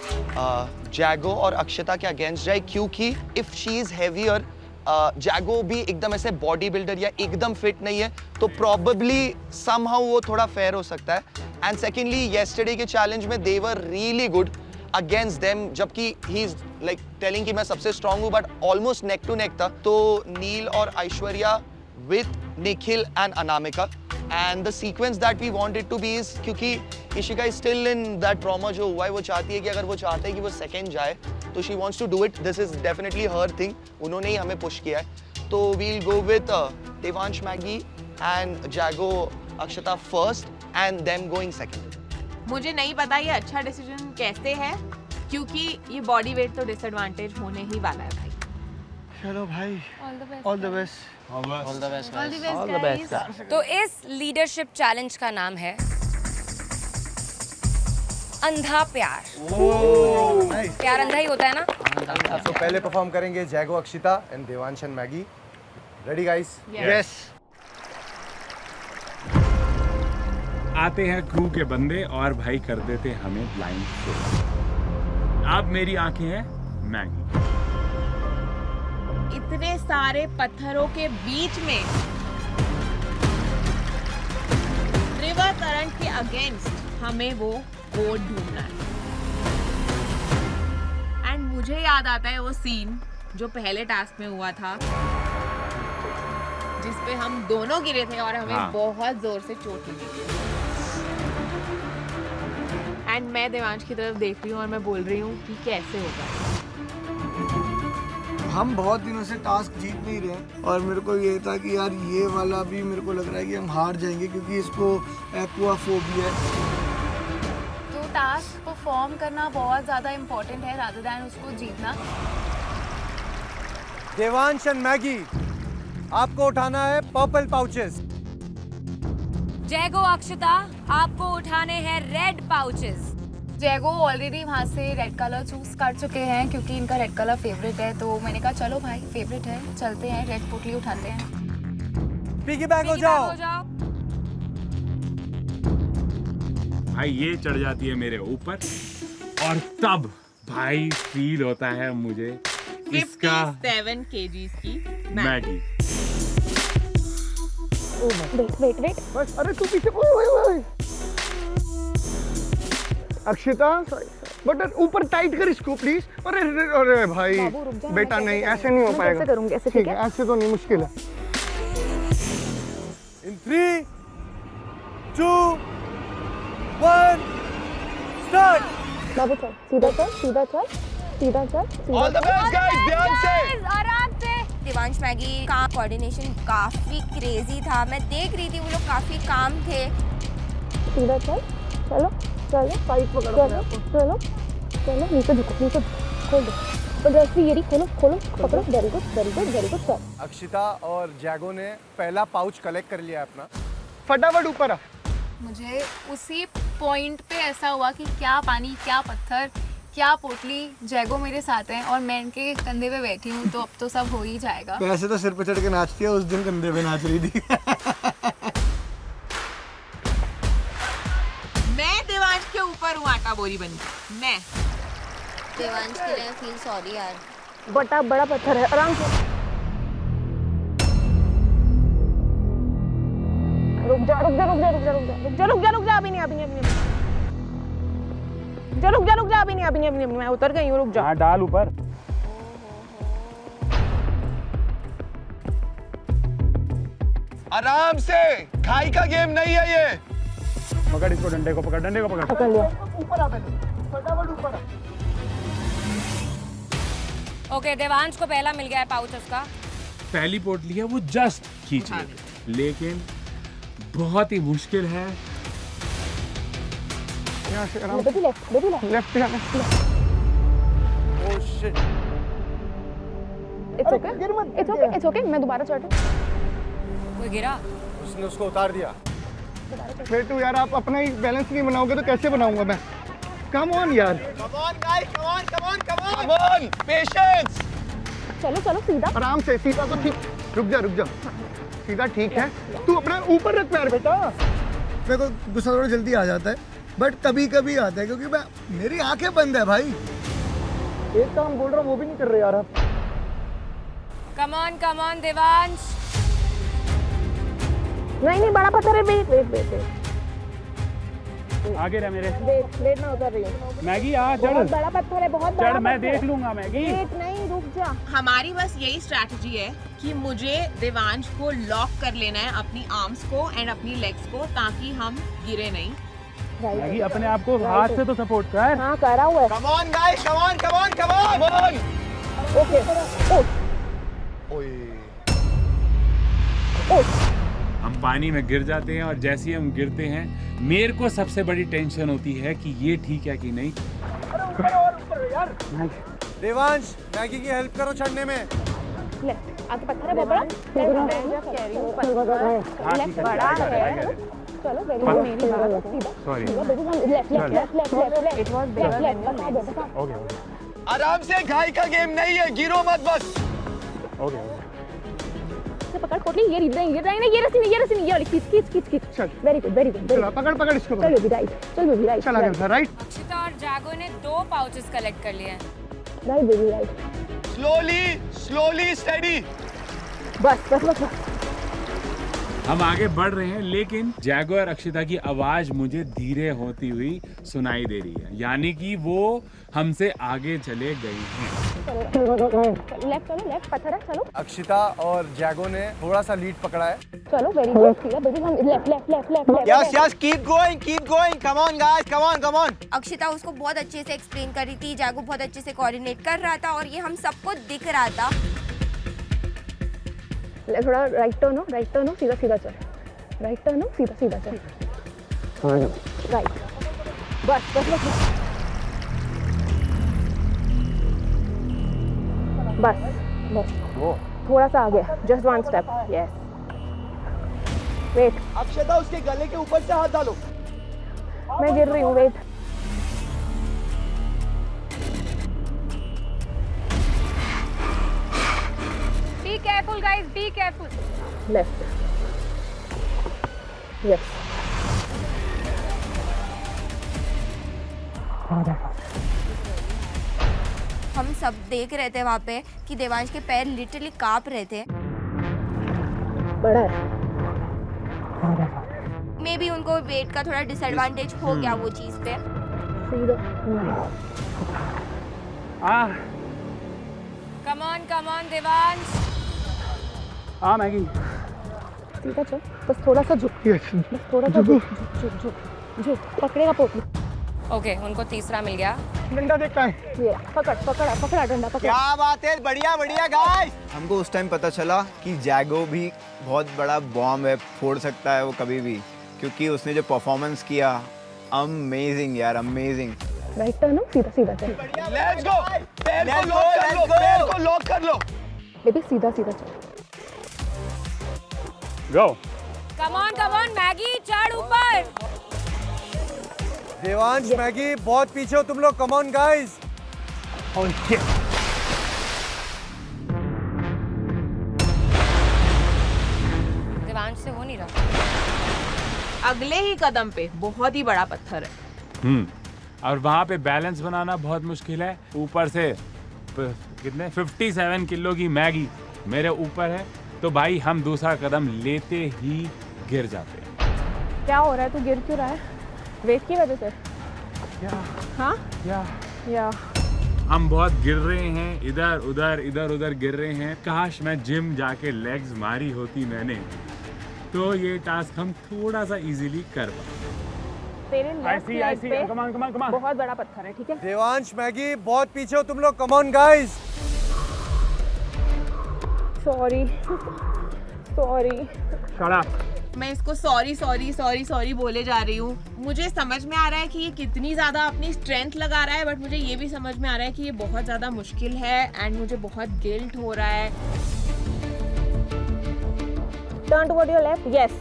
[SPEAKER 4] जैगो और अक्षता के अगेंस्ट जाए, क्योंकि इफ शी इज हेवियर, जैगो भी एकदम ऐसे बॉडी बिल्डर या एकदम फिट नहीं है, तो प्रॉबेबली समहाउ वो थोड़ा फेयर हो सकता है। एंड सेकेंडली येस्टरडे के चैलेंज में they were really good against them, जबकि ही इज लाइक टेलिंग कि मैं सबसे स्ट्रांग हूँ, but almost neck to neck था। तो नील और Aishwarya with Nikhil and Anamika, and the sequence that we wanted to be is, क्योंकि Ishika is still in that trauma जो हुआ है, वो चाहती है कि अगर वो चाहते हैं कि वो सेकंड जाए तो she wants to do it, this is definitely her thing, उन्होंने ही हमें पुश किया है। तो we'll go with Devansh Maggie and जैगो Akshata first and them going second.
[SPEAKER 15] मुझे नहीं पता ये अच्छा डिसीजन कैसे है, क्योंकि ये बॉडी वेट तो डिसएडवांटेज होने ही वाला है भाई।
[SPEAKER 14] चलो भाई, all the best.
[SPEAKER 1] All the best. तो इस लीडरशिप चैलेंज का नाम है अंधा प्यार। प्यार अंधा ही होता है ना।
[SPEAKER 5] तो पहले परफॉर्म करेंगे जैगो Akshita and Devansh and Maggie. Ready guys?
[SPEAKER 14] Yes.
[SPEAKER 13] आते हैं क्रू के बंदे और भाई कर देते हमें ब्लाइंड फोल्ड। अब मेरी आंखें हैं मैगी।
[SPEAKER 15] इतने सारे पत्थरों के बीच में रिवर करंट के अगेंस्ट हमें वो कोड ढूंढना है। एंड मुझे याद आता है वो सीन जो पहले टास्क में हुआ था, जिसपे हम दोनों गिरे थे और हमें बहुत जोर से चोट लगी। एंड मैं देवांश की तरफ देख रही हूँ और मैं बोल रही हूँ कि कैसे होगा।
[SPEAKER 14] हम बहुत दिनों से टास्क जीत नहीं रहे और मेरे को ये था कि यार ये वाला भी मेरे को लग रहा है कि हम हार जाएंगे, क्योंकि इसको एक्वाफोबिया है।
[SPEAKER 11] तो टास्क परफॉर्म करना बहुत ज़्यादा इम्पोर्टेंट है रादर दैन उसको जीतना।
[SPEAKER 5] देवांश एंड मैगी, आपको उठाना है पर्पल पाउचेस।
[SPEAKER 1] जैगो अक्षता, आपको उठाने हैं रेड पाउचेस।
[SPEAKER 11] जैगो ऑलरेडी वहाँ से रेड कलर चूज कर चुके हैं क्योंकि इनका रेड कलर फेवरेट है, तो मैंने कहा चलो भाई फेवरेट है, चलते हैं रेड पोटली उठाते हैं।
[SPEAKER 5] पिगी बैग हो जाओ।
[SPEAKER 13] भाई ये चढ़ जाती है मेरे ऊपर और तब भाई फील होता है मुझे इसका
[SPEAKER 15] 57 kgs की
[SPEAKER 13] मैगी।
[SPEAKER 11] वेट
[SPEAKER 14] बस, अरे तू पीछे। ओए अक्षिता, बट ऊपर टाइट कर इसको प्लीज। अरे अरे भाई बेटा, नहीं ऐसे नहीं हो पाएगा।
[SPEAKER 11] ऐसे करूंगी, ऐसे
[SPEAKER 14] ठीक है, ऐसे तो नहीं, मुश्किल है।
[SPEAKER 5] इन 3, 2, 1 स्टार्ट।
[SPEAKER 11] बाबू चल, सीधा चल, सीधा चल, सीधा चल।
[SPEAKER 4] ऑल द बेस्ट गाइस, ध्यान से,
[SPEAKER 1] आराम से।
[SPEAKER 12] देवांश मैगी का कोऑर्डिनेशन काफी क्रेजी था। मैं देख रही थी वो लोग काफी काम थे।
[SPEAKER 11] सीधा चल, चलो चलो,
[SPEAKER 14] फाइट पकड़ो,
[SPEAKER 11] चलो चलो, नीचे झुको, नीचे खोल दो, और जैसे ये खोलो खोलो, पकड़ो। Very good very good very good. चल
[SPEAKER 5] अक्षिता और जैगो ने पहला पाउच कलेक्ट कर लिया अपना।
[SPEAKER 14] फटाफट ऊपर आ।
[SPEAKER 11] मुझे उसी पॉइंट पे ऐसा हुआ कि क्या पानी, क्या पत्थर, क्या पोटली। जैगो मेरे साथ हैं और मैं इनके कंधे पे बैठी हूँ, तो अब तो सब हो ही जाएगा।
[SPEAKER 14] वैसे तो सिर पे चढ़ के नाचती है, उस दिन कंधे पे नाच रही थी।
[SPEAKER 15] मैं देवांश के ऊपर हूँ आटा बोरी बन के। मैं
[SPEAKER 12] देवांश के लिए फील सॉरी यार।
[SPEAKER 11] बड़ा पत्थर है, आराम से। रुक जा अभी नहीं, मैं उतर गई हूँ, रुक जा।
[SPEAKER 13] डाल ऊपर।
[SPEAKER 4] आराम से, खाई का गेम नहीं है ये।
[SPEAKER 13] पकड़ इसको, डंडे को पकड़, डंडे को पकड़।
[SPEAKER 11] पकड़ लिया।
[SPEAKER 14] ऊपर आ पहले, फटाफट ऊपर आ।
[SPEAKER 1] ओके, देवांश को पहला मिल गया है पाउच उसका।
[SPEAKER 13] पहली पोटली है, वो जस्ट खींच लेते, लेकिन बहुत ही मुश्किल है।
[SPEAKER 14] यहाँ से आराम।
[SPEAKER 11] बेबी लेफ्ट
[SPEAKER 14] लेफ्ट जाना।
[SPEAKER 5] Oh shit.
[SPEAKER 11] इट्स ओके, मैं दोबारा चढ़।
[SPEAKER 1] कोई गिरा?
[SPEAKER 5] उसने उसको उतार दिया।
[SPEAKER 14] बेटू यार, आप अपना ही बैलेंस नहीं बनाओगे तो कैसे बनाऊंगा मैं? कम ऑन यार।
[SPEAKER 5] Come on guys, come on come on come on.
[SPEAKER 4] Come on, patience.
[SPEAKER 11] चलो चलो, सीधा
[SPEAKER 14] आराम से, सीधा तो ठीक। रुक जा। सीधा ठीक है। तू अपना ऊपर रख पैर बेटा। मेरे को गुस्सा थोड़ा जल्दी आ जाता है, बट कभी कभी आता है क्योंकि मैं मेरी आंखें बंद है भाई। एक काम बोल रहा हूँ वो भी नहीं कर रहे यार आप।
[SPEAKER 1] कम ऑन देवांश।
[SPEAKER 9] नहीं बड़ा पत्थर है। वेट
[SPEAKER 13] आगे रह मेरे।
[SPEAKER 9] वेट ना उतर रही है।
[SPEAKER 13] मैगी आ चढ़।
[SPEAKER 9] बहुत बड़ा पत्थर है, बहुत बड़ा।
[SPEAKER 13] चढ़, मैं देख लूंगा मैगी।
[SPEAKER 9] वेट नहीं, रुक जा।
[SPEAKER 15] हमारी बस यही स्ट्रैटेजी है कि मुझे देवांश को लॉक कर लेना है अपनी आर्म्स को एंड अपनी लेग्स को, ताकि हम गिरे नहीं।
[SPEAKER 13] मैगी अपने आप को हाथ से तो सपोर्ट कर।
[SPEAKER 9] हाँ कर रहा हूँ।
[SPEAKER 6] Come on guys, come on come on come on.
[SPEAKER 9] Okay.
[SPEAKER 13] हम पानी में गिर जाते हैं और जैसे ही हम गिरते हैं मेरे को सबसे बड़ी टेंशन होती है कि ये ठीक है कि नहीं।
[SPEAKER 5] देवांश मैगी की हेल्प करो चढ़ने में।
[SPEAKER 9] ले आगे पत्थर है बड़ा। लेफ्ट बड़ा है। चलो वेरी गुड। मेरी बात सीधा।
[SPEAKER 13] Sorry.
[SPEAKER 9] Left it was left.
[SPEAKER 13] Okay.
[SPEAKER 6] आराम से, घाई का गेम नहीं है, गिरो मत बस।
[SPEAKER 13] ओके।
[SPEAKER 9] पकड़ कोटली, ये रस्सी नहीं, ये वाली खींच। Very good.
[SPEAKER 14] पकड़ इसको।
[SPEAKER 9] चल बेबी राइट।
[SPEAKER 14] चल आगे राइट।
[SPEAKER 1] अक्षिता और जागो ने 2 पाउचेस कलेक्ट कर लिए हैं।
[SPEAKER 9] Right baby right.
[SPEAKER 6] Slowly steady.
[SPEAKER 9] बस।
[SPEAKER 13] हम आगे बढ़ रहे हैं लेकिन जैगो और अक्षिता की आवाज मुझे धीरे होती हुई सुनाई दे रही है, यानी कि वो हमसे आगे चले गए हैं।
[SPEAKER 9] लेफ्ट पत्थर है। चलो
[SPEAKER 5] अक्षिता और जैगो ने थोड़ा सा लीड पकड़ा है।
[SPEAKER 9] चलो वेरी गुड। ठीक है बेबी, हम left.
[SPEAKER 6] Yes keep going come on guys, come on.
[SPEAKER 12] Akshita उसको बहुत अच्छे से एक्सप्लेन कर रही थी, जागो बहुत अच्छे से कोऑर्डिनेट कर रहा था और ये हम सबको दिख रहा था।
[SPEAKER 9] थोड़ा राइट टर्न हो, सीधा चल। राइट टर्न हो, सीधा चल। राइट। बस। थोड़ा सा आगे, जस्ट 1 स्टेप। यस। वेट।
[SPEAKER 6] अक्षता उसके गले के ऊपर से हाथ डालो।
[SPEAKER 9] मैं गिर रही हूँ। Wait.
[SPEAKER 11] Be careful guys, be careful.
[SPEAKER 9] Left. Yes.
[SPEAKER 12] हम सब देख रहे थे वहाँ पे कि देवांश के पैर लिटरली कांप रहे थे।
[SPEAKER 9] बड़ा है।
[SPEAKER 12] मे बी उनको वेट का थोड़ा डिसएडवांटेज हो गया वो चीज़ पे।
[SPEAKER 1] कम ऑन देवांश।
[SPEAKER 13] मैगी।
[SPEAKER 9] सीधा चल, बस थोड़ा सा झुक। बस थोड़ा सा झुक। पकड़ेगा पोटली।
[SPEAKER 1] ओके, उनको तीसरा मिल गया।
[SPEAKER 14] डंडा देखता है।
[SPEAKER 9] ये पकड़ा डंडा पकड़ा।
[SPEAKER 6] क्या बात है, बढ़िया गाइस। हमको उस टाइम पता चला कि जैगो भी बहुत बड़ा बॉम्ब है, फोड़ सकता है वो कभी भी, क्योंकि उसने जो परफॉर्मेंस किया, अमेजिंग यार, अमेजिंग।
[SPEAKER 9] राइट टर्न हो, सीधा चल।
[SPEAKER 6] Let's go. पैर को लॉक कर लो।
[SPEAKER 9] बेबी सीधा चल।
[SPEAKER 13] गो।
[SPEAKER 1] कम ऑन मैगी, चढ़ ऊपर।
[SPEAKER 5] देवांश मैगी बहुत पीछे हो तुम लोग। Come on guys.
[SPEAKER 1] देवांश से हो नहीं रहा।
[SPEAKER 15] अगले ही कदम पे बहुत ही बड़ा पत्थर है।
[SPEAKER 13] और वहाँ पे बैलेंस बनाना बहुत मुश्किल है। ऊपर से कितने 57 किलो की मैगी मेरे ऊपर है, तो भाई हम दूसरा कदम लेते ही गिर जाते हैं।
[SPEAKER 9] क्या हो रहा है? तू गिर क्यों रहा है? वेट की वजह से? हाँ? या
[SPEAKER 13] हम बहुत गिर रहे हैं, इधर उधर गिर रहे हैं। काश मैं जिम जाके लेग्स मारी होती मैंने, तो ये टास्क हम थोड़ा सा इजीली कर पाते।
[SPEAKER 9] तेरे लेफ्ट लेग पे
[SPEAKER 13] कम ऑन।
[SPEAKER 9] बहुत बड़ा पत्थर है, ठीक है?
[SPEAKER 5] देवांश मैगी बहुत पीछे हो तुम लोग। Come on guys.
[SPEAKER 9] Sorry.
[SPEAKER 13] Shut up.
[SPEAKER 15] मैं इसको सॉरी बोले जा रही हूँ। मुझे समझ में आ रहा है कि ये कितनी ज़्यादा अपनी स्ट्रेंथ लगा रहा है, बट मुझे ये भी समझ में आ रहा है कि ये बहुत ज़्यादा मुश्किल है एंड मुझे बहुत गिल्ट हो रहा है।
[SPEAKER 9] Turn toward your left. Yes,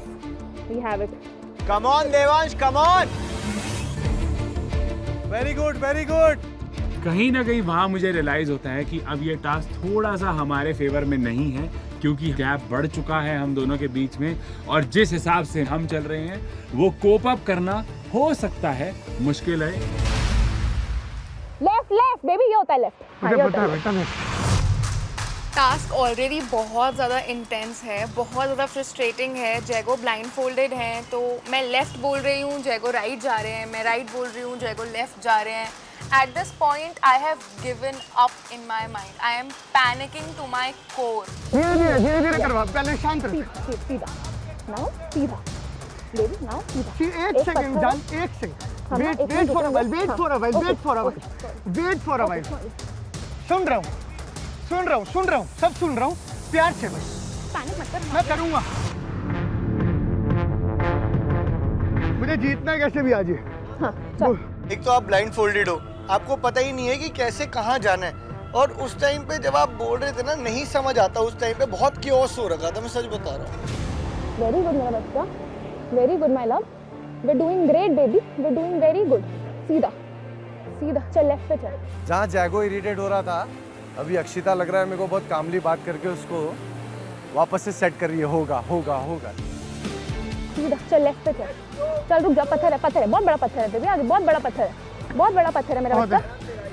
[SPEAKER 9] we have it.
[SPEAKER 6] Come on Devansh, come on.
[SPEAKER 5] Very good.
[SPEAKER 13] कहीं ना कहीं वहाँ मुझे रियलाइज होता है कि अब ये टास्क थोड़ा सा हमारे फेवर में नहीं है, क्योंकि गैप बढ़ चुका है हम दोनों के बीच में, और जिस हिसाब से हम चल रहे हैं वो कोप अप करना हो सकता है मुश्किल है।
[SPEAKER 11] लेफ्ट लेफ्ट बेबी, ये होता है लेफ्ट। हाँ, ये होता है।
[SPEAKER 14] बेटा
[SPEAKER 11] टास्क ऑलरेडी बहुत ज़्यादा इंटेंस है, बहुत ज़्यादा फ्रस्ट्रेटिंग है। जैगो ब्लाइंड फोल्डेड हैं, तो मैं लेफ़्ट बोल रही हूँ, जैगो राइट जा रहे हैं, मैं राइट बोल रही हूँ, जैगो लेफ़्ट जा रहे हैं। At this point, I have given up in my mind. I am panicking to my core.
[SPEAKER 14] धीरे धीरे करवा, पहले शांत रह।
[SPEAKER 11] सीधा, now सीधा, baby, now सीधा।
[SPEAKER 14] एक सेकंड जान, एक second. Wait for a while, wait for a while, wait for a while, wait for a while। सुन रहा हूँ, सब सुन रहा हूँ। प्यार से बस।
[SPEAKER 11] पैनिक मत कर।
[SPEAKER 14] मैं करूँगा। मुझे जीतना कैसे भी आज।
[SPEAKER 11] हाँ, चल।
[SPEAKER 14] एक तो आप ब्लाइंड फोल्डेड हो, आपको पता ही नहीं है कि कैसे कहाँ जाना है, और उस टाइम पे जब आप बोल रहे थे ना, नहीं समझ आता। उस टाइम पे बहुत क्योस हो रखा था, मैं सच बता रहा हूँ।
[SPEAKER 11] वेरी गुड मेरा बच्चा, very good my love, we doing great baby, we doing very good. सीधा सीधा चल, लेफ्ट पे चल।
[SPEAKER 5] जहाँ जैगो इरिटेट हो रहा था, अभी अक्षिता लग रहा है मेरे को बहुत कामली बात करके उसको वापस से सेट कर रही है। होगा होगा होगा।
[SPEAKER 11] सीधा चल, लेफ्ट पे चल। चल रुक जा, पत्थर है, पत्थर है, बहुत बड़ा पत्थर है बेबी, आज बहुत बड़ा पत्थर है, बहुत बड़ा पत्थर है मेरा बच्चा।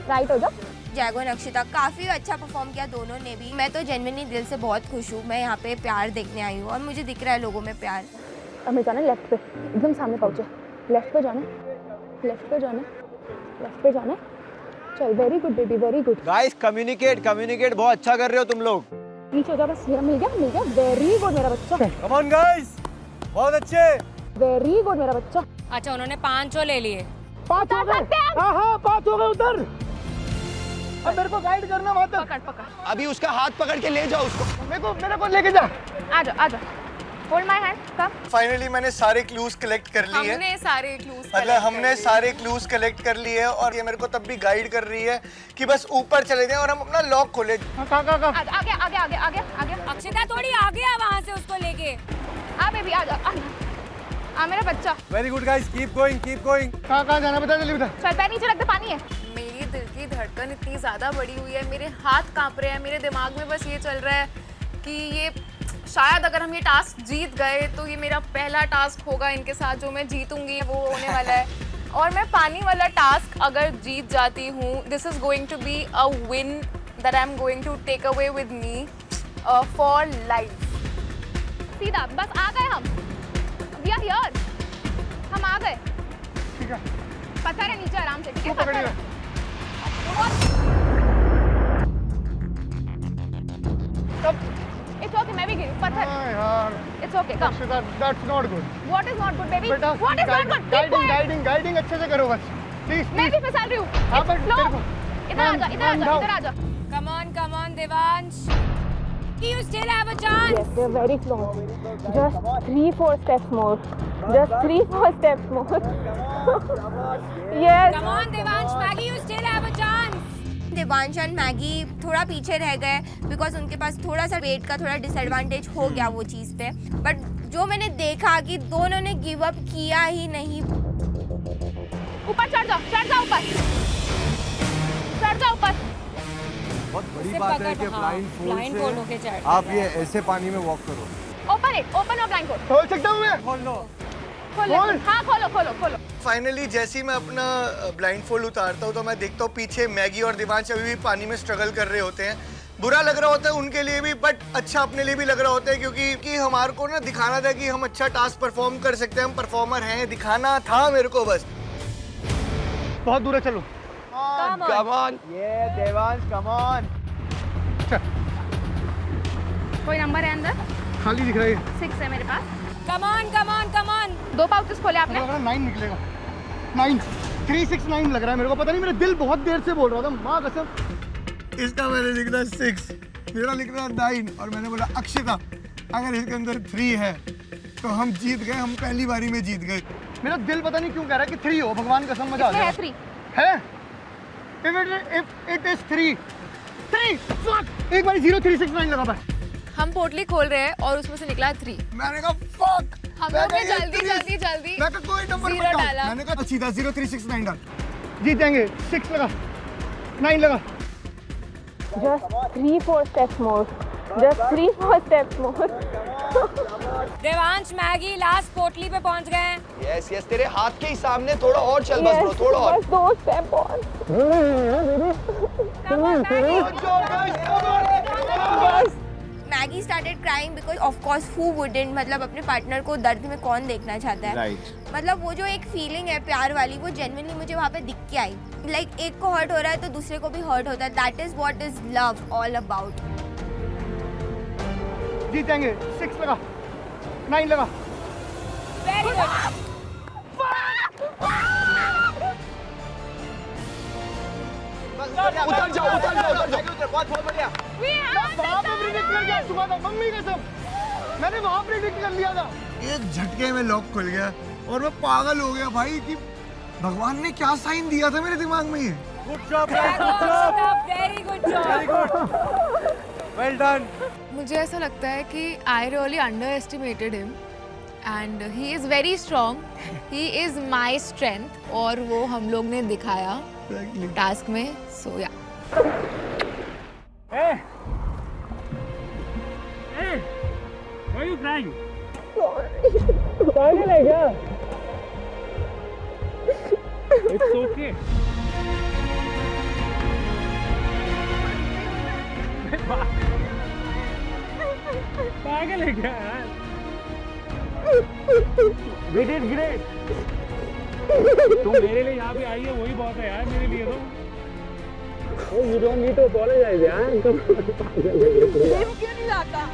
[SPEAKER 11] राइट हो जा।
[SPEAKER 12] जैगो और अक्षिता काफ़ी अच्छा परफॉर्म किया दोनों ने भी। मैं तो जेन्युइनली दिल से बहुत खुश हूँ। मैं यहाँ पे प्यार देखने आई हूँ और मुझे दिख रहा है लोगों में प्यार।
[SPEAKER 11] हमें जाना लेफ्ट पे, एकदम सामने पहुँचे। लेफ्ट पे जाना, लेफ्ट पे जाना, लेफ्ट पे जाना। चल, very good baby, very good.
[SPEAKER 6] Guys communicate बहुत अच्छा कर रहे हो तुम लोग।
[SPEAKER 11] नीचे हो जा बस। ये मिल गया, वेरी गुड मेरा बच्चा।
[SPEAKER 5] कम ऑन गाइस, बहुत अच्छे,
[SPEAKER 11] वेरी गुड मेरा बच्चा।
[SPEAKER 1] अच्छा, उन्होंने 5 ले लिए।
[SPEAKER 14] 5 हो गए। हाँ 5 हो गए उधर। अब मेरे को गाइड करना वहाँ तक।
[SPEAKER 11] पकड़।
[SPEAKER 4] अभी उसका हाथ पकड़ के ले जाओ उसको।
[SPEAKER 14] मेरे को लेके जा।
[SPEAKER 11] आजा। Hold my hand, come.
[SPEAKER 14] Finally मैंने सारे क्लूज कलेक्ट कर लिए।
[SPEAKER 11] हमने सारे क्लूज
[SPEAKER 14] कलेक्ट कर लिए, और ये मेरे को तब भी गाइड कर रही है कि बस ऊपर चले जाएं और हम अपना लॉक खोले।
[SPEAKER 11] आगे।
[SPEAKER 1] अक्षिता थोड़ी आगे आ वहाँ से उसको लेके।
[SPEAKER 11] आ बेबी, आजा। आ मेरा बच्चा।
[SPEAKER 5] Very good guys, keep going.
[SPEAKER 14] कहाँ जाना बता, जल्दी बता।
[SPEAKER 11] चल, पैर नीचे रख दे, पानी है। मेरी दिल की धड़कन इतनी ज़्यादा बढ़ी हुई है, मेरे हाथ कांप रहे हैं, मेरे दिमाग में बस ये चल रहा है कि ये शायद अगर हम ये टास्क जीत गए तो ये मेरा पहला टास्क होगा इनके साथ जो मैं जीतूंगी, वो होने वाला है। और मैं पानी वाला टास्क अगर जीत जाती हूँ, this is going to be a win that I am going to take away with me for life. सीधा बस आ गए हम। वी आर हियर, हम आ गए।
[SPEAKER 14] ठीक है,
[SPEAKER 11] पत्थर है नीचे, आराम से। ठीक है, पत्थर है। It's okay, मैं भी गिरी, पत्थर।
[SPEAKER 14] यार।
[SPEAKER 11] It's okay, come.
[SPEAKER 14] That's not good.
[SPEAKER 11] What is not good, baby?
[SPEAKER 14] बेटा,
[SPEAKER 11] What is not good?
[SPEAKER 14] Guiding अच्छे से करो बस। प्लीज।
[SPEAKER 11] मैं भी फिसल रही हूँ।
[SPEAKER 14] हाँ, बट
[SPEAKER 11] Slow.
[SPEAKER 14] तेरे को।
[SPEAKER 11] इधर आजा।
[SPEAKER 1] Come on, Devansh. You still have a chance.
[SPEAKER 11] Yes, they're very close. Just 3-4 steps more. Just 3-4 steps more. Yes.
[SPEAKER 1] Come on, Devansh, Maggie, you still have a chance.
[SPEAKER 12] Devansh और मैगी थोड़ा पीछे रह गए because उनके पास थोड़ा सा वेट का थोड़ा डिसएडवांटेज हो गया वो चीज़ पे। बट जो मैंने देखा कि दोनों ने गिव अप किया ही नहीं।
[SPEAKER 11] ऊपर चढ़ जाओ ऊपर।
[SPEAKER 5] बहुत बड़ी बात है कि ब्लाइंड फोल्ड से आप ये ऐसे पानी में वॉक करो।
[SPEAKER 11] ओपन और ब्लाइंड फोल्ड।
[SPEAKER 14] खोल सकता हूँ मैं?
[SPEAKER 5] खोल लो।
[SPEAKER 11] हाँ, खोलो।
[SPEAKER 14] फाइनली जैसे ही मैं अपना ब्लाइंड फोल्ड उतारता हूँ तो मैं देखता हूँ पीछे मैगी और दिवांश अभी भी पानी में स्ट्रगल कर रहे होते हैं। बुरा लग रहा होता है उनके लिए भी, बट अच्छा अपने लिए भी लग रहा होता है, क्योंकि हमारे को ना दिखाना था कि हम अच्छा टास्क परफॉर्म कर सकते हैं, हम परफॉर्मर हैं, दिखाना था मेरे को बस। बहुत दूर है, चलो।
[SPEAKER 4] Come on.
[SPEAKER 6] ये देवांश कम ऑन।
[SPEAKER 11] कोई नंबर है अंदर?
[SPEAKER 14] खाली दिख रहा है।
[SPEAKER 11] 6 है मेरे पास।
[SPEAKER 1] Come on.
[SPEAKER 11] 2 पाउचेस खोले आपने?
[SPEAKER 14] लग रहा है 9 निकलेगा। 9 369 लग रहा है मेरे को, पता नहीं, मेरा दिल बहुत देर से बोल रहा था, माँ कसम। इसका मैंने लिख रहा 6, मेरा लिख रहा 9, और मैंने बोला अक्षिता अगर इसके अंदर 3 है तो हम जीत गए, हम पहली बारी में जीत गए। मेरा दिल पता नहीं क्यों कह रहा है कि 3 हो, भगवान कसम मजा आ गया।
[SPEAKER 11] 3
[SPEAKER 14] है। If it is 3, fuck, एक बार 0369 लगा पाए।
[SPEAKER 11] हम पोटली खोल रहे हैं और उसमें से निकला 3।
[SPEAKER 14] मैंने कहा fuck,
[SPEAKER 11] हम लोग ने जल्दी
[SPEAKER 14] मैं कहा कोई नंबर मत डाल,
[SPEAKER 11] डाला।
[SPEAKER 14] मैंने कहा सीधा 0369 डाल, जीत जाएंगे। 6 लगा, 9 लगा।
[SPEAKER 11] Just 3-4 steps more.
[SPEAKER 1] Devansh Maggi last पोटली पे पहुंच गए हैं।
[SPEAKER 4] यस यस, तेरे हाथ के ही सामने, थोड़ा और चल बस ब्रो, थोड़ा और।
[SPEAKER 9] दोस्त है बहुत।
[SPEAKER 12] Maggi started crying because of course who wouldn't, मतलब अपने पार्टनर को दर्द में कौन देखना चाहता है।
[SPEAKER 5] राइट।
[SPEAKER 12] मतलब वो जो एक फीलिंग है प्यार वाली, वो जेन्युइनली मुझे वहाँ पे दिख के आई। लाइक एक को हर्ट हो रहा है तो दूसरे को भी हर्ट होता है। That is what is love all about.
[SPEAKER 14] जीतेंगे। 6 लगा, 9 लगा।
[SPEAKER 1] Very good.
[SPEAKER 4] उतर जाओ, उतर जाओ, उतर जाओ।
[SPEAKER 5] बहुत बढ़िया।
[SPEAKER 14] वहाँ पे प्रेडिक्ट कर गया, सुबह था मम्मी कसम, मैंने वहाँ प्रेडिक्ट कर लिया था। एक झटके में लॉक खुल गया और मैं पागल हो गया भाई कि भगवान ने क्या साइन दिया था मेरे दिमाग में ये।
[SPEAKER 1] Good job, very good job, very
[SPEAKER 14] good, well done.
[SPEAKER 11] मुझे ऐसा लगता है कि I really under estimated him and he is very strong, he is my strength, और वो हम लोग ने दिखाया टास्क में। सो या
[SPEAKER 2] Why are you crying?
[SPEAKER 14] पागल है क्या?
[SPEAKER 2] It's okay. पागल है क्या यार? We did great. तुम मेरे लिए यहाँ पे आई है वही बहुत है यार मेरे लिए तो। Oh, you don't need to apologize यार।
[SPEAKER 3] क्यों नहीं लाता?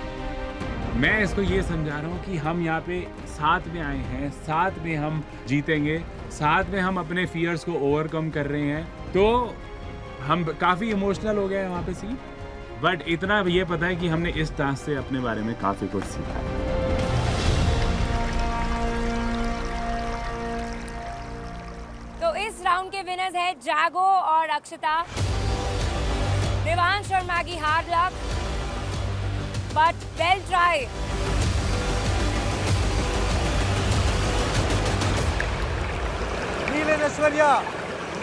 [SPEAKER 13] मैं इसको ये समझा रहा हूँ कि हम यहाँ पे साथ में आए हैं, साथ में हम जीतेंगे, साथ में हम अपने फियर्स को ओवरकम कर रहे हैं। तो हम काफ़ी इमोशनल हो गए वहाँ पे सी, बट इतना ये पता है कि हमने इस टास्क से अपने बारे में काफ़ी कुछ सीखा है।
[SPEAKER 1] तो इस राउंड के विनर्स है जागो और अक्षता। देवांश और Maggie hard luck, but well try.
[SPEAKER 5] Neel and Aishwarya,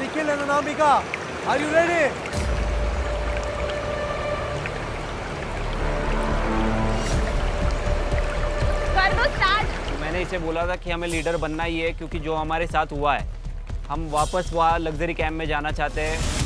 [SPEAKER 5] Nikhil and Anamika, are you ready?
[SPEAKER 12] कर दो स्टार्ट।
[SPEAKER 16] मैंने इसे बोला था कि हमें लीडर बनना ही है, क्योंकि जो हमारे साथ हुआ है, हम वापस वहाँ लग्जरी कैंप में जाना चाहते हैं।